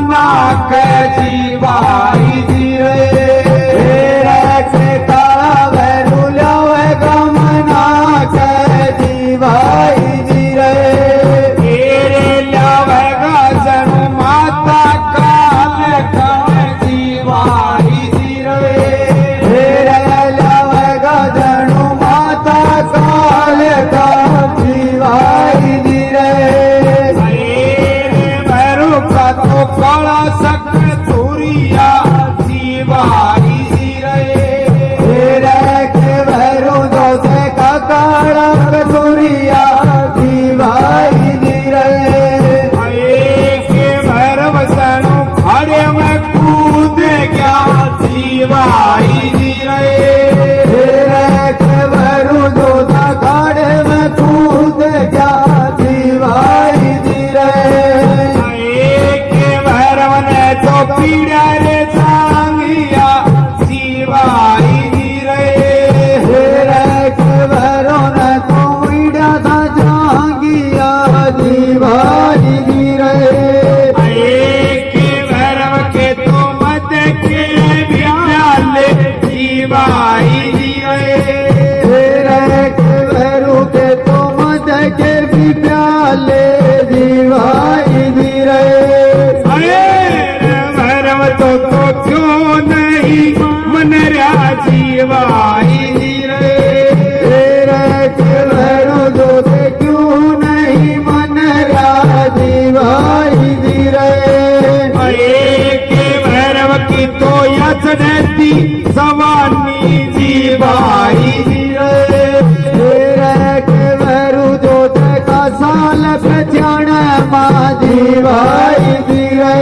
मना के जीवाई जी रे से काला भैरू ल्यावे गमना के जीवाई जी रे ल्यावे गजन माता काल का जीवाई जी रे ल्यावे गजन माता काल का जीवाई जी रे भैरू का तो काला सक तुरिया जीवाई जी रे के भैरू दो से का काला कतुरिया जीवाई जी रे के भैरव सनु खड़े में कूद गया जीवाई जी रे के भैरू दो से खाड़े में कूद गया जीवाई जी रे के भैरव ने तो पीड़ा रे सांगिया जीवाई जी रे के भैरू ने तो पीड़ा था जांगिया जीवाई जी रे के भैरव के तो मत के विद्यालय जीवाई जी रे के भैरू के तो मत के भी प्याले जीवाई जी रे भैरव तो क्यों नहीं मन रहा जीवाई जी रे के भैरू दो से क्यों नहीं मन रहा जीवाई जी रे के भैरव की तो यश रहती सवानी जीवाई जी रे के भैरू दो से का साल पहचान माँ जीवाई जी रे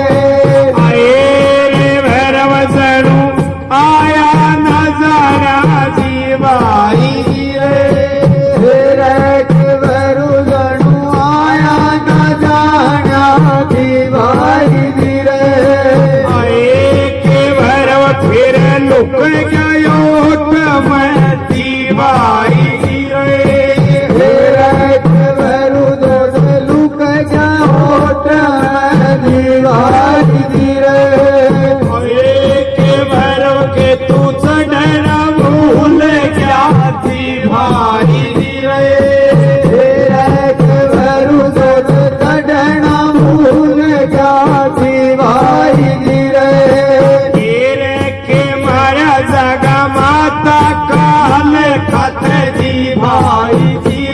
भैरव सरू आया नजारा जीवाई जी रे के भैरू जणू आया न जाना जीवाई जी के भैरव फिर लुक गयो मैं जीवाई जी रे के भैरू दो से लुक गया होट जीवाई जी के भैरव के तू चढ़ना भूल गया जीवाई जी के भैरू दो से चढ़ना भूल गया जीवाई जी के मारा जगा माता काल खत जीवाई जी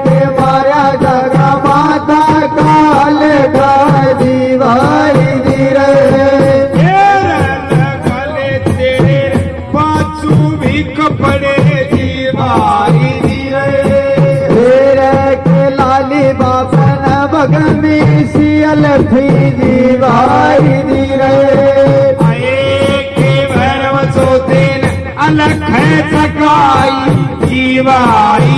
के माया जगा माता काल का जीवाई जी गले तेरे पाछू भी कपड़े जीवाई जी के लाली बापन बगमी सियल थी जीवाई जी के भैरव सो दिन अलग है सकाई जीवाई